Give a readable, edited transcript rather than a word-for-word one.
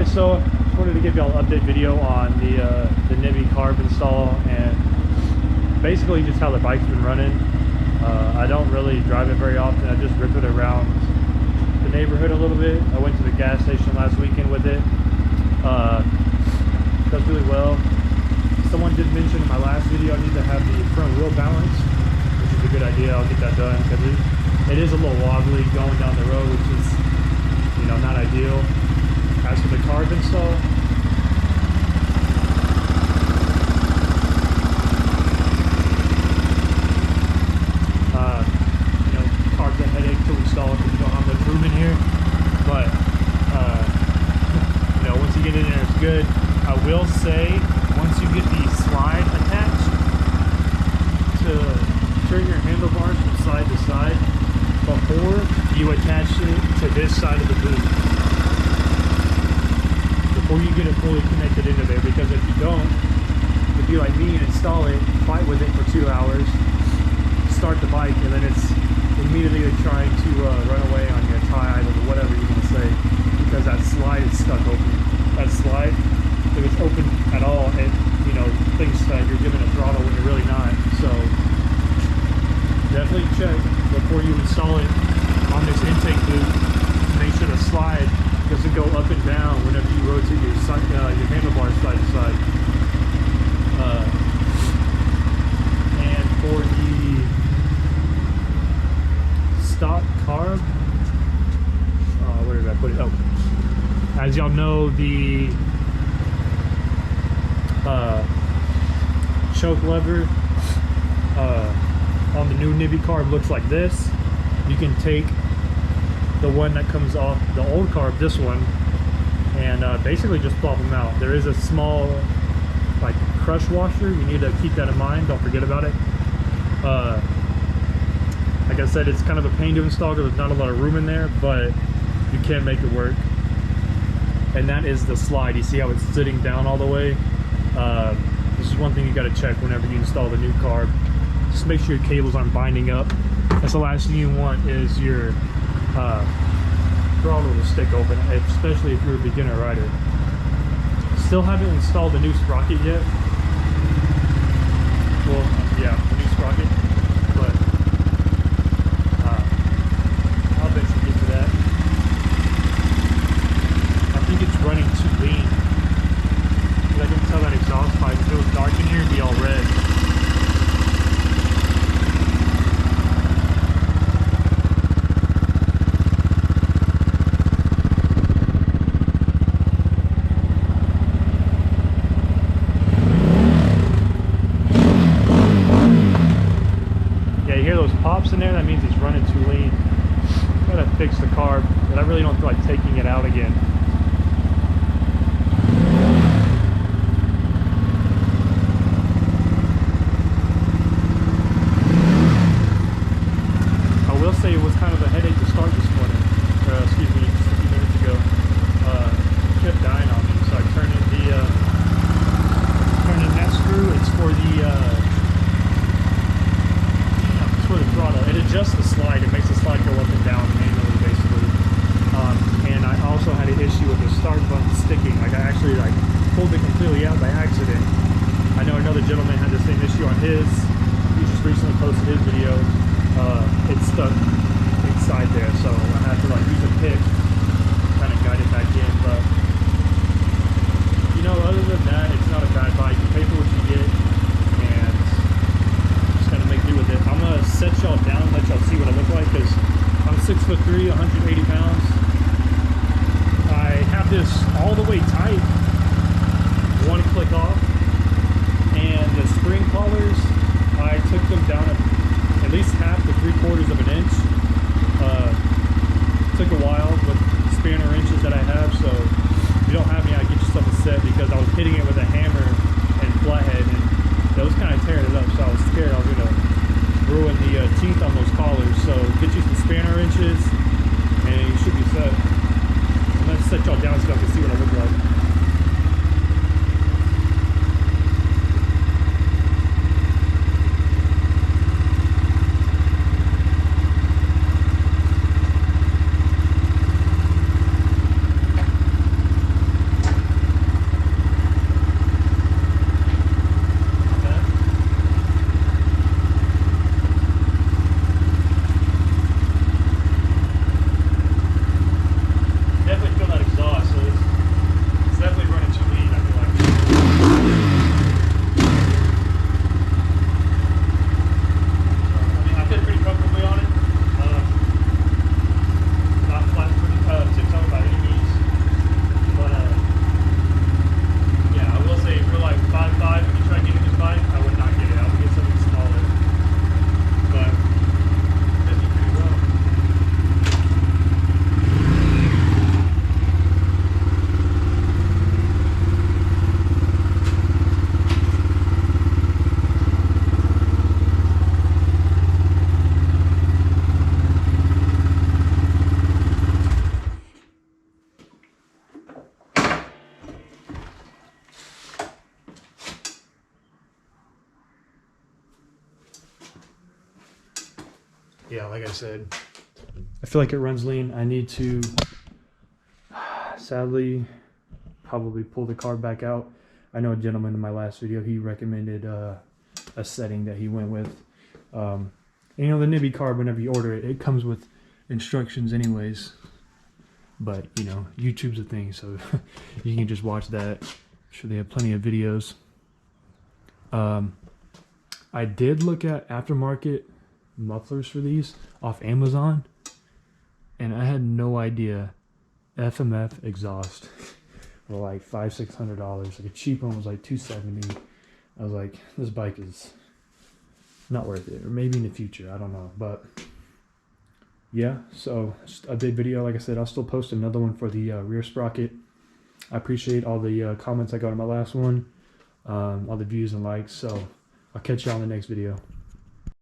Alright, so just wanted to give y'all an update video on the NIBBI Carb install and basically just how the bike's been running. I don't really drive it very often. I just rip it around the neighborhood a little bit. I went to the gas station last weekend with it. Does really well. Someone did mention in my last video I need to have the front wheel balance, which is a good idea. I'll get that done because it is a little wobbly going down the road, which is, you know, not ideal. As for the Carb install, you know, Carb's a headache to install because you don't have much room in here. But you know, once you get in there, it's good. I will say, once you get the slide attached to turn your handlebars from side to side, before you attach it to this side of the boot, before you get it fully connected into there, because if you don't, if you like me and install it, fight with it for 2 hours, start the bike, and then it's immediately trying to run away on your tie idle or whatever you're gonna say, because that slide is stuck open. That slide, if it's open at all, it, you know, thinks that you're giving a throttle when you're really not. So definitely check before you install it on this intake boot to make sure the slide doesn't go up and down whenever you rotate your side, your handlebars side to side. And for the stock Carb, where did I put it? Oh, as y'all know, the choke lever on the new NIBBI Carb looks like this. You can take the one that comes off the old Carb, this one, and basically just swap them out. There is a small like crush washer. You need to keep that in mind. Don't forget about it. Like I said, it's kind of a pain to install because there's not a lot of room in there, but you can make it work. And that is the slide. You see how it's sitting down all the way? This is one thing you got to check whenever you install the new Carb. Just make sure your cables aren't binding up. That's the last thing you want, is your throttle to stick open, especially if you're a beginner rider. Still haven't installed the new sprocket yet. Well, yeah, the new sprocket, but I'll eventually get to that. I think it's running too lean. I can tell that exhaust pipe, if it was dark in here, it'd be all red. Pops in there, that means it's running too lean. Gotta fix the Carb, but I really don't feel like taking it out again. I will say it was kind of a headache to start this morning, or excuse me, just a few minutes ago. It kept dying on me, so I turned in that screw. It's for the throttle. It adjusts the slide. It makes the slide go up and down manually, basically. And I also had an issue yeah, like I said, I feel like it runs lean. I need to, sadly, probably pull the carb back out. I know a gentleman in my last video, he recommended a setting that he went with. And, you know, the NIBBI carb, whenever you order it, it comes with instructions anyways. But, you know, YouTube's a thing, so you can just watch that. I'm sure they have plenty of videos. I did look at aftermarket mufflers for these off Amazon, and I had no idea FMF exhaust were like $500-600. Like a cheap one was like $270. I was like, this bike is not worth it, or maybe in the future, I don't know. But yeah, so just a big video. Like I said, I'll still post another one for the rear sprocket. I appreciate all the comments I got on my last one, all the views and likes. So I'll catch you on the next video.